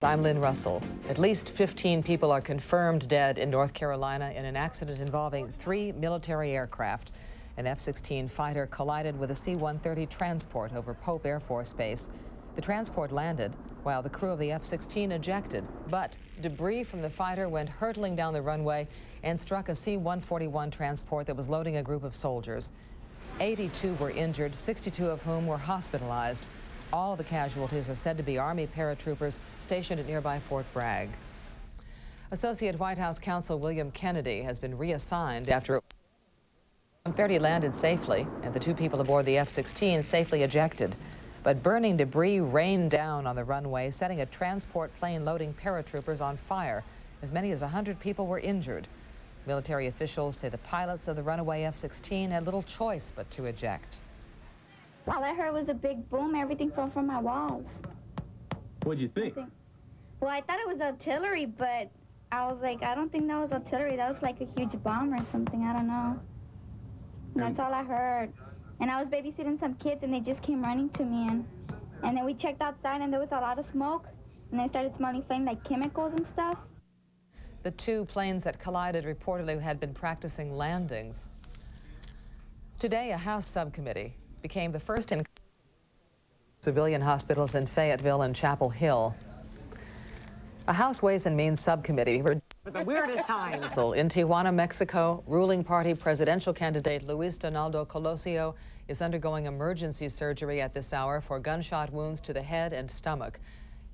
I'm Lynn Russell. At least 15 people are confirmed dead in North Carolina in an accident involving 3 military aircraft. An F-16 fighter collided with a C-130 transport over Pope Air Force Base. The transport landed while the crew of the F-16 ejected, but debris from the fighter went hurtling down the runway and struck a C-141 transport that was loading a group of soldiers. 82 were injured, 62 of whom were hospitalized. All of the casualties are said to be Army paratroopers stationed at nearby Fort Bragg. Associate White House counsel William Kennedy has been reassigned after C-130 landed safely and the 2 people aboard the F-16 safely ejected. But burning debris rained down on the runway, setting a transport plane loading paratroopers on fire. As many as 100 people were injured. Military officials say the pilots of the runaway F-16 had little choice but to eject. All I heard was a big boom. Everything fell from my walls. What'd you think? Well, I thought it was artillery, but I was like, I don't think that was artillery. That was like a huge bomb or something. I don't know. And that's all I heard. And I was babysitting some kids, and they just came running to me. And then we checked outside, and there was a lot of smoke. And I started smelling flame like chemicals and stuff. The 2 planes that collided reportedly had been practicing landings. Today, a House subcommittee became the first in civilian hospitals in Fayetteville and Chapel Hill. A House Ways and Means subcommittee for the weirdest times. In Tijuana, Mexico, ruling party presidential candidate Luis Donaldo Colosio is undergoing emergency surgery at this hour for gunshot wounds to the head and stomach.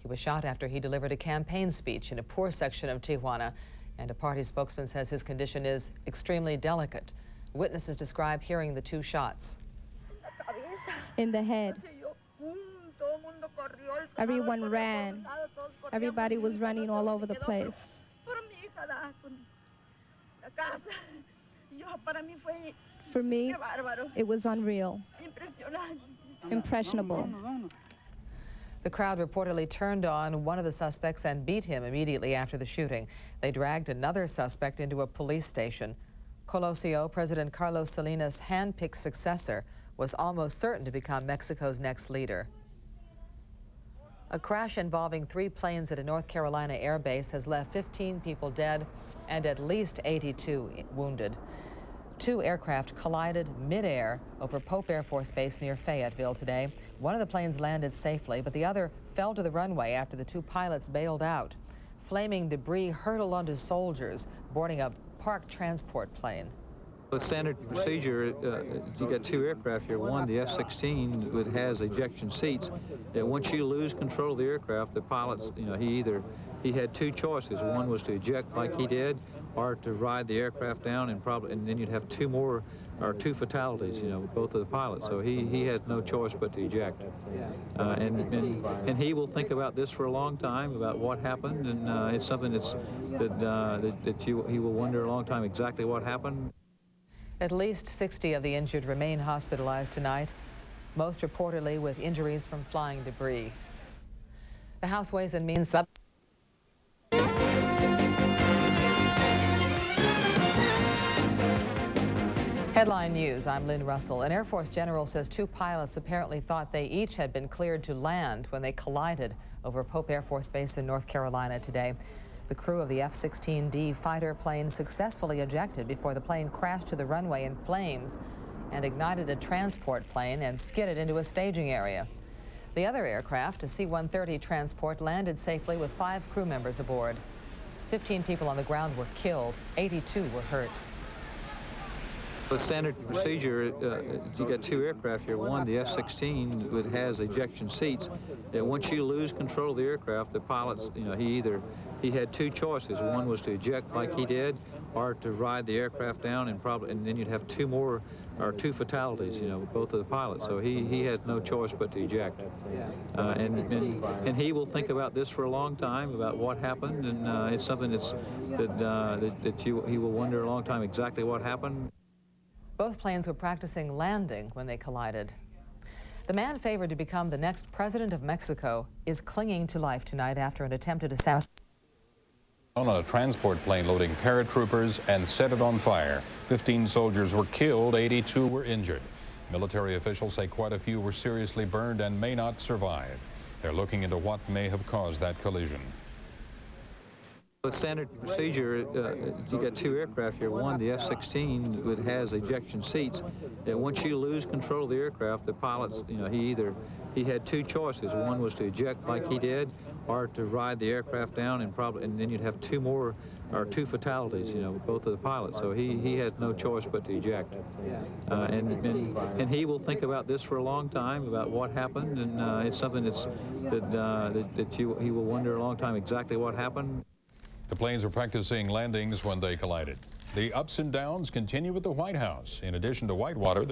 He was shot after he delivered a campaign speech in a poor section of Tijuana, and a party spokesman says his condition is extremely delicate. Witnesses describe hearing the 2 shots. In the head. Everyone ran. Everybody was running all over the place. For me, it was unreal. Impressionable. The crowd reportedly turned on one of the suspects and beat him immediately after the shooting. They dragged another suspect into a police station. Colosio, President Carlos Salinas' hand-picked successor, was almost certain to become Mexico's next leader. A crash involving 3 planes at a North Carolina air base has left 15 people dead and at least 82 wounded. 2 aircraft collided midair over Pope Air Force Base near Fayetteville today. One of the planes landed safely, but the other fell to the runway after the 2 pilots bailed out. Flaming debris hurtled onto soldiers boarding a parked transport plane. The standard procedure, you got 2 aircraft here. One, the F-16, that has ejection seats. Once you lose control of the aircraft, the pilots, he had 2 choices. One was to eject like he did, or to ride the aircraft down, and then you'd have 2 more, or 2 fatalities, both of the pilots. So he had no choice but to eject. And he will think about this for a long time, about what happened, and it's something he will wonder a long time exactly what happened. At least 60 of the injured remain hospitalized tonight, most reportedly with injuries from flying debris. The House Ways and Means Headline news, I'm Lynn Russell. An Air Force general says 2 pilots apparently thought they each had been cleared to land when they collided over Pope Air Force Base in North Carolina today. The crew of the F-16D fighter plane successfully ejected before the plane crashed to the runway in flames and ignited a transport plane and skidded into a staging area. The other aircraft, a C-130 transport, landed safely with 5 crew members aboard. 15 people on the ground were killed, 82 were hurt. The standard procedure, you got 2 aircraft here. One, the F-16, that has ejection seats. Once you lose control of the aircraft, the pilots, he had 2 choices. One was to eject like he did, or to ride the aircraft down, and then you'd have 2 more, or 2 fatalities, both of the pilots. So he had no choice but to eject. And he will think about this for a long time, about what happened, and it's something he will wonder a long time exactly what happened. Both planes were practicing landing when they collided. The man favored to become the next president of Mexico is clinging to life tonight after an attempted assassination on a transport plane loading paratroopers and set it on fire. 15 soldiers were killed, 82 were injured. Military officials say quite a few were seriously burned and may not survive. They're looking into what may have caused that collision. The standard procedure, you got two aircraft here. One, the F-16, has ejection seats. Once you lose control of the aircraft, the pilots, he had two choices. One was to eject like he did, or to ride the aircraft down, and then you'd have two fatalities, both of the pilots. So he had no choice but to eject. And he will think about this for a long time, about what happened, and it's something he will wonder a long time exactly what happened. The planes were practicing landings when they collided. The ups and downs continue at the White House. In addition to Whitewater,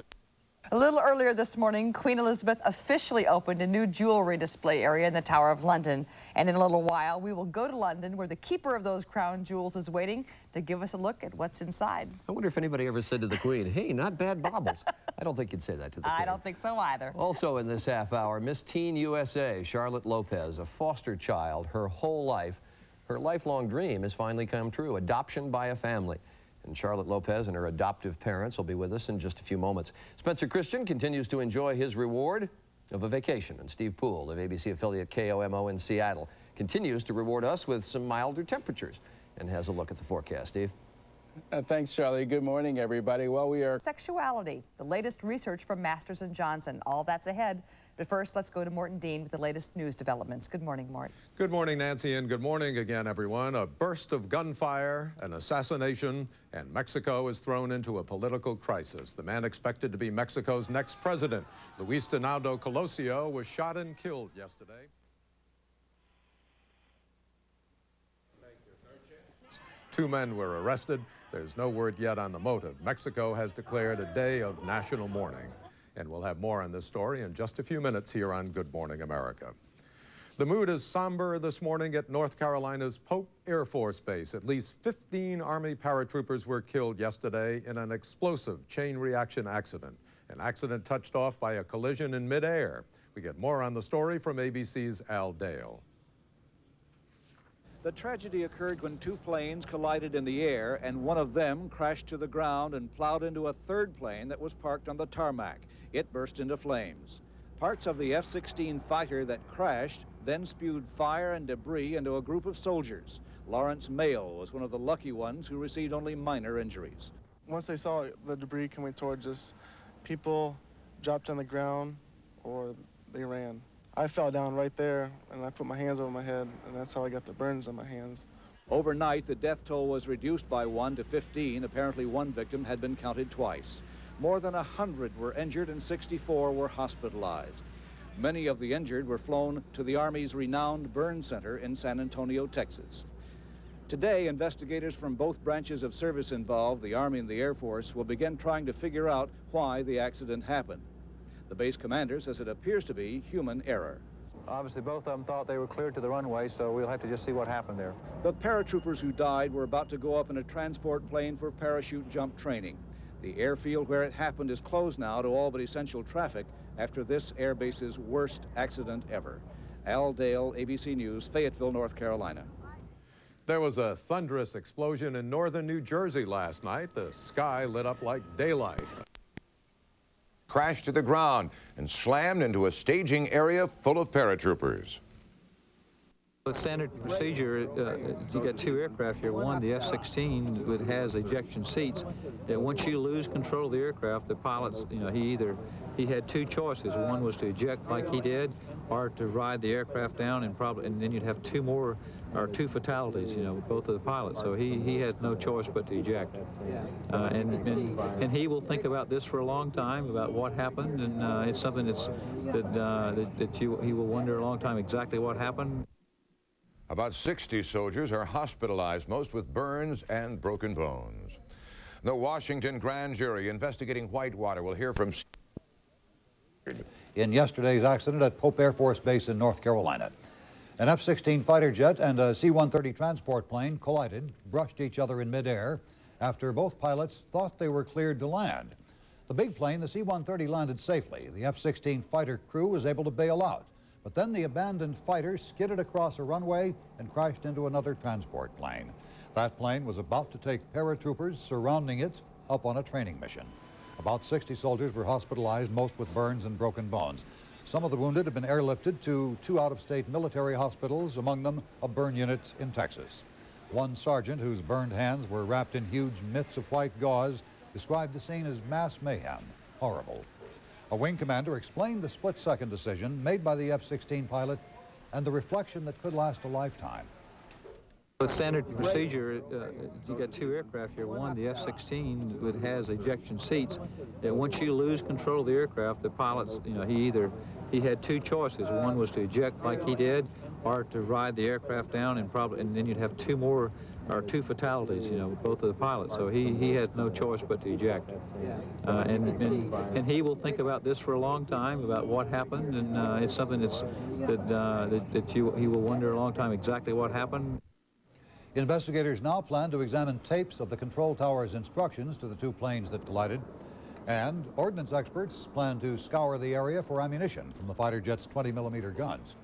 a little earlier this morning, Queen Elizabeth officially opened a new jewelry display area in the Tower of London. And in a little while, we will go to London, where the keeper of those crown jewels is waiting to give us a look at what's inside. I wonder if anybody ever said to the Queen, hey, not bad baubles. I don't think you'd say that to the Queen. I don't think so either. Also in this half hour, Miss Teen USA, Charlotte Lopez, a foster child her whole life. Her lifelong dream has finally come true, adoption by a family. And Charlotte Lopez and her adoptive parents will be with us in just a few moments. Spencer Christian continues to enjoy his reward of a vacation. And Steve Poole of ABC affiliate KOMO in Seattle continues to reward us with some milder temperatures and has a look at the forecast. Steve? Thanks, Charlie. Good morning, everybody. Well, we are... Sexuality, the latest research from Masters and Johnson. All that's ahead. But first, let's go to Morton Dean with the latest news developments. Good morning, Mort. Good morning, Nancy, and good morning again, everyone. A burst of gunfire, an assassination, and Mexico is thrown into a political crisis. The man expected to be Mexico's next president, Luis Donaldo Colosio, was shot and killed yesterday. Two men were arrested. There's no word yet on the motive. Mexico has declared a day of national mourning. And we'll have more on this story in just a few minutes here on Good Morning America. The mood is somber this morning at North Carolina's Pope Air Force Base. At least 15 Army paratroopers were killed yesterday in an explosive chain reaction accident. An accident touched off by a collision in midair. We get more on the story from ABC's Al Dale. The tragedy occurred when two planes collided in the air, and one of them crashed to the ground and plowed into a third plane that was parked on the tarmac. It burst into flames. Parts of the F-16 fighter that crashed then spewed fire and debris into a group of soldiers. Lawrence Mayle was one of the lucky ones who received only minor injuries. Once they saw the debris coming towards us, people dropped on the ground or they ran. I fell down right there, and I put my hands over my head, and that's how I got the burns on my hands. Overnight, the death toll was reduced by 1 to 15. Apparently, one victim had been counted twice. More than 100 were injured and 64 were hospitalized. Many of the injured were flown to the Army's renowned burn center in San Antonio, Texas. Today, investigators from both branches of service involved, the Army and the Air Force, will begin trying to figure out why the accident happened. The base commander says it appears to be human error. Obviously, both of them thought they were cleared to the runway, so we'll have to just see what happened there. The paratroopers who died were about to go up in a transport plane for parachute jump training. The airfield where it happened is closed now to all but essential traffic after this air base's worst accident ever. Al Dale, ABC News, Fayetteville, North Carolina. There was a thunderous explosion in northern New Jersey last night. The sky lit up like daylight. Crashed to the ground and slammed into a staging area full of paratroopers. The standard procedure, you got two aircraft here. One, the F-16, has ejection seats. Once you lose control of the aircraft, the pilots, he had two choices. One was to eject like he did, or to ride the aircraft down, and then you'd have two fatalities, both of the pilots. So he had no choice but to eject. And he will think about this for a long time, about what happened, and it's something he will wonder a long time exactly what happened. About 60 soldiers are hospitalized, most with burns and broken bones. The Washington grand jury investigating Whitewater will hear from... In yesterday's accident at Pope Air Force Base in North Carolina, an F-16 fighter jet and a C-130 transport plane collided, brushed each other in midair after both pilots thought they were cleared to land. The big plane, the C-130, landed safely. The F-16 fighter crew was able to bail out. But then the abandoned fighter skidded across a runway and crashed into another transport plane. That plane was about to take paratroopers surrounding it up on a training mission. About 60 soldiers were hospitalized, most with burns and broken bones. Some of the wounded have been airlifted to 2 out-of-state military hospitals, among them a burn unit in Texas. One sergeant whose burned hands were wrapped in huge mitts of white gauze described the scene as mass mayhem. Horrible. A wing commander explained the split-second decision made by the F-16 pilot and the reflection that could last a lifetime. The standard procedure, you got 2 aircraft here. One, the F-16, that has ejection seats. Once you lose control of the aircraft, the pilots, he had 2 choices. One was to eject like he did, or to ride the aircraft down, and then you'd have 2 more, or 2 fatalities, both of the pilots. So he had no choice but to eject. And he will think about this for a long time, about what happened, and it's something that he will wonder a long time exactly what happened. Investigators now plan to examine tapes of the control tower's instructions to the 2 planes that collided, and ordnance experts plan to scour the area for ammunition from the fighter jet's 20-millimeter guns.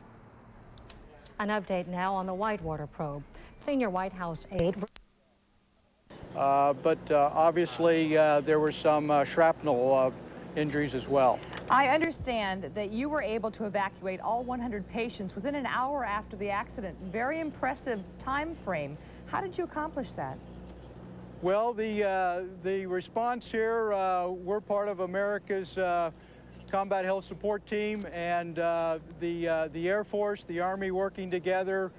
An update now on the Whitewater probe. Senior White House aide. Obviously there were some shrapnel injuries as well. I understand that you were able to evacuate all 100 patients within an hour after the accident. Very impressive time frame. How did you accomplish that? Well, the response here, we're part of America's Combat Health Support Team, and the Air Force, the Army working together,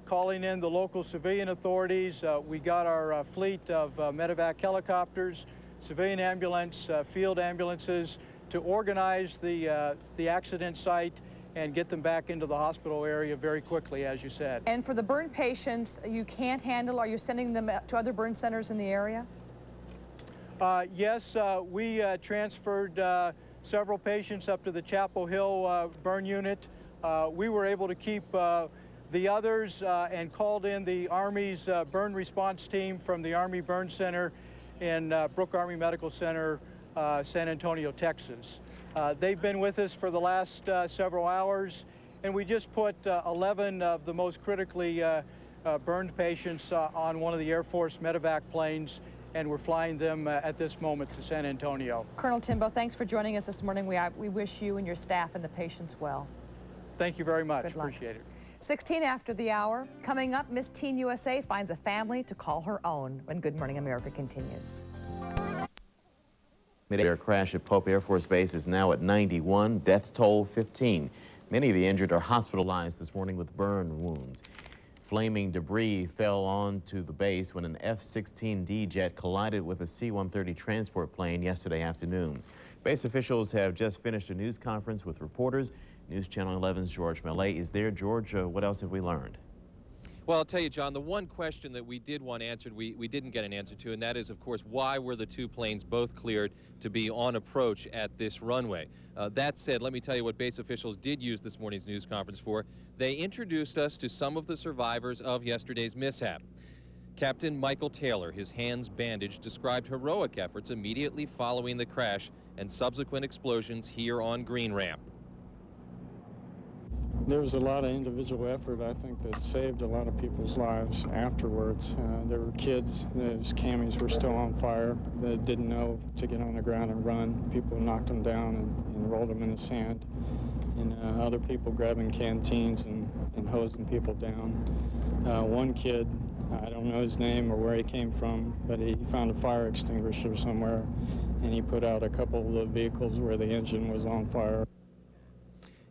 calling in the local civilian authorities. We got our fleet of medevac helicopters, civilian ambulance, field ambulances, to organize the accident site and get them back into the hospital area very quickly, as you said. And for the burn patients you can't handle, are you sending them to other burn centers in the area? Yes, we transferred several patients up to the Chapel Hill burn unit. We were able to keep the others and called in the Army's burn response team from the Army Burn Center in Brooke Army Medical Center, San Antonio, Texas. They've been with us for the last several hours, and we just put 11 of the most critically burned patients on one of the Air Force medevac planes, and we're flying them at this moment to San Antonio. Colonel Timbo, thanks for joining us this morning. We wish you and your staff and the patients well. Thank you very much. Good luck. Appreciate it. 16 after the hour. Coming up, Miss Teen USA finds a family to call her own when Good Morning America continues. Midair crash at Pope Air Force Base is now at 91, death toll 15. Many of the injured are hospitalized this morning with burn wounds. Flaming debris fell onto the base when an F-16D jet collided with a C-130 transport plane yesterday afternoon. Base officials have just finished a news conference with reporters. News Channel 11's George Mallet is there. George, what else have we learned? Well, I'll tell you, John, the one question that we did want answered, we didn't get an answer to, and that is, of course, why were the 2 planes both cleared to be on approach at this runway? That said, let me tell you what base officials did use this morning's news conference for. They introduced us to some of the survivors of yesterday's mishap. Captain Michael Taylor, his hands bandaged, described heroic efforts immediately following the crash and subsequent explosions here on Green Ramp. There was a lot of individual effort, I think, that saved a lot of people's lives afterwards. There were kids whose camis were still on fire that didn't know to get on the ground and run. People knocked them down and rolled them in the sand. And other people grabbing canteens and hosing people down. One kid, I don't know his name or where he came from, but he found a fire extinguisher somewhere, and he put out a couple of the vehicles where the engine was on fire.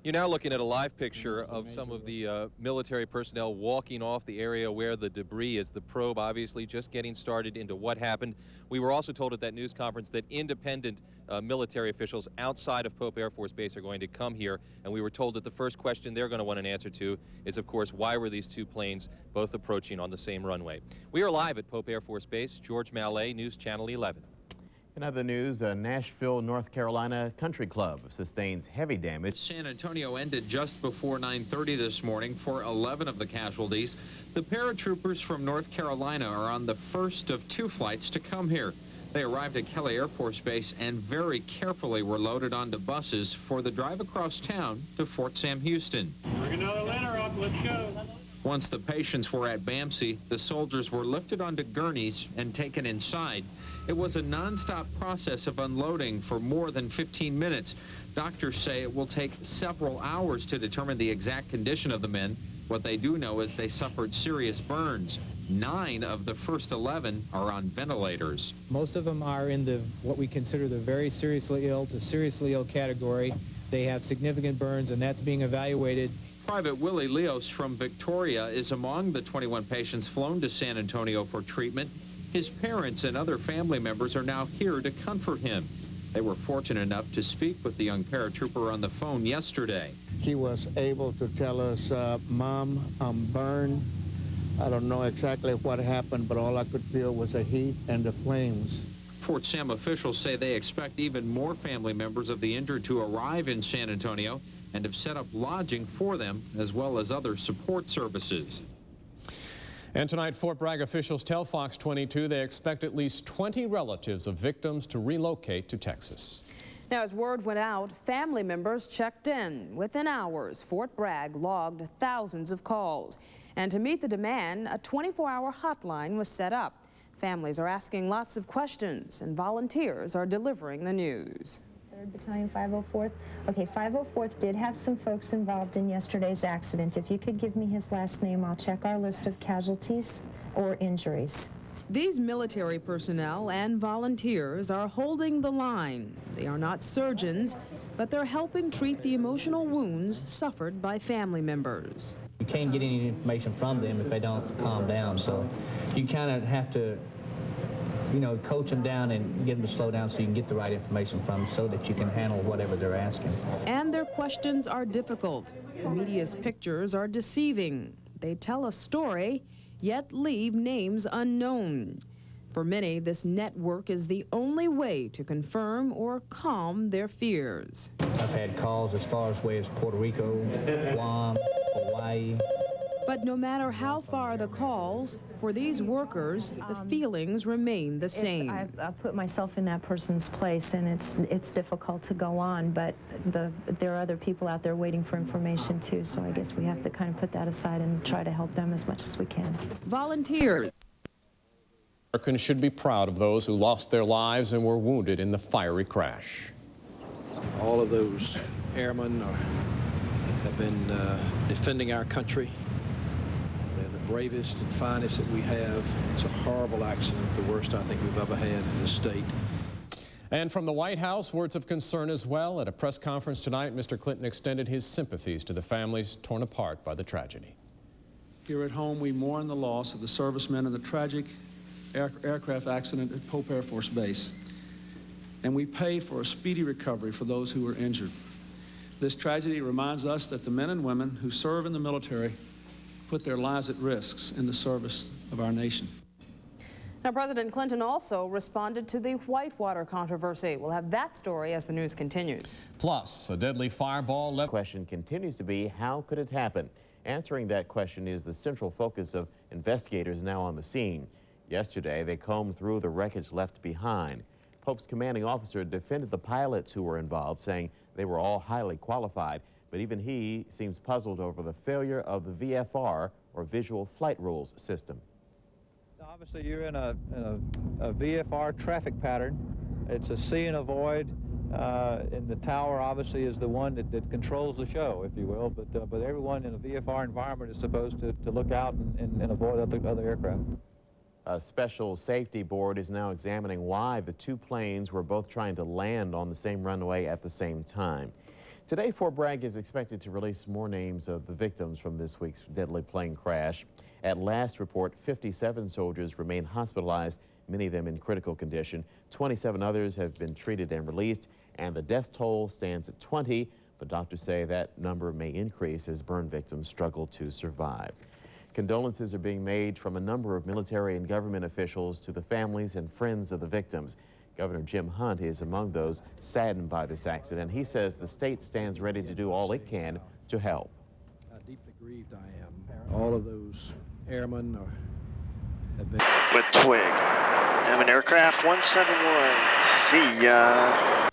You're now looking at a live picture of some of the military personnel walking off the area where the debris is. The probe obviously just getting started into what happened. We were also told at that news conference that independent military officials outside of Pope Air Force Base are going to come here, and we were told that the first question they're going to want an answer to is, of course, why were these 2 planes both approaching on the same runway? We are live at Pope Air Force Base. George Mallet, News Channel 11. In other news, Nashville, North Carolina Country Club sustains heavy damage. San Antonio ended just before 9:30 this morning for 11 of the casualties. The paratroopers from North Carolina are on the first of 2 flights to come here. They arrived at Kelly Air Force Base and very carefully were loaded onto buses for the drive across town to Fort Sam Houston. Bring another letter up, let's go. Once the patients were at BAMC, the soldiers were lifted onto gurneys and taken inside. It was a non-stop process of unloading for more than 15 minutes. Doctors say it will take several hours to determine the exact condition of the men. What they do know is they suffered serious burns. 9 of the first 11 are on ventilators. Most of them are in what we consider the very seriously ill to seriously ill category. They have significant burns, and that's being evaluated. Private Willie Leos from Victoria is among the 21 patients flown to San Antonio for treatment. His parents and other family members are now here to comfort him. They were fortunate enough to speak with the young paratrooper on the phone yesterday. He was able to tell us, Mom, I'm burned. I don't know exactly what happened, but all I could feel was the heat and the flames. Fort Sam officials say they expect even more family members of the injured to arrive in San Antonio and have set up lodging for them, as well as other support services. And tonight, Fort Bragg officials tell Fox 22 they expect at least 20 relatives of victims to relocate to Texas. Now, as word went out, family members checked in. Within hours, Fort Bragg logged thousands of calls. And to meet the demand, a 24-hour hotline was set up. Families are asking lots of questions, and volunteers are delivering the news. 3rd Battalion, 504th. Okay, 504th did have some folks involved in yesterday's accident. If you could give me his last name, I'll check our list of casualties or injuries. These military personnel and volunteers are holding the line. They are not surgeons, but they're helping treat the emotional wounds suffered by family members. You can't get any information from them if they don't calm down, so you kind of have to, you know, coach them down and get them to slow down so you can get the right information from them so that you can handle whatever they're asking. And their questions are difficult. The media's pictures are deceiving. They tell a story, yet leave names unknown. For many, this network is the only way to confirm or calm their fears. I've had calls as far away as Puerto Rico, Guam, Hawaii. But no matter how far the calls, for these workers, the feelings remain the same. I put myself in that person's place, and it's difficult to go on, but there are other people out there waiting for information too, so I guess we have to kind of put that aside and try to help them as much as we can. Volunteers. Americans should be proud of those who lost their lives and were wounded in the fiery crash. All of those airmen have been defending our country. They're the bravest and finest that we have. It's a horrible accident, the worst I think we've ever had in this state. And from the White House, words of concern as well. At a press conference tonight, Mr. Clinton extended his sympathies to the families torn apart by the tragedy. Here at home, we mourn the loss of the servicemen in the tragic aircraft accident at Pope Air Force Base, and we pray for a speedy recovery for those who were injured. This tragedy reminds us that the men and women who serve in the military put their lives at risk in the service of our nation. Now, President Clinton also responded to the Whitewater controversy. We'll have that story as the news continues. Plus, a deadly fireball left. The question continues to be, how could it happen? Answering that question is the central focus of investigators now on the scene. Yesterday, they combed through the wreckage left behind. Pope's commanding officer defended the pilots who were involved, saying they were all highly qualified. But even he seems puzzled over the failure of the VFR, or Visual Flight Rules system. Obviously, you're in a VFR traffic pattern. It's a see and avoid, and the tower obviously is the one that controls the show, if you will. But everyone in a VFR environment is supposed to look out and avoid other aircraft. A special safety board is now examining why the two planes were both trying to land on the same runway at the same time. Today, Fort Bragg is expected to release more names of the victims from this week's deadly plane crash. At last report, 57 soldiers remain hospitalized, many of them in critical condition. 27 others have been treated and released, and the death toll stands at 20, but doctors say that number may increase as burn victims struggle to survive. Condolences are being made from a number of military and government officials to the families and friends of the victims. Governor Jim Hunt is among those saddened by this accident. He says the state stands ready to do all it can to help. How deeply grieved I am. All of those airmen have been... With Twig. Have an aircraft 171. See ya.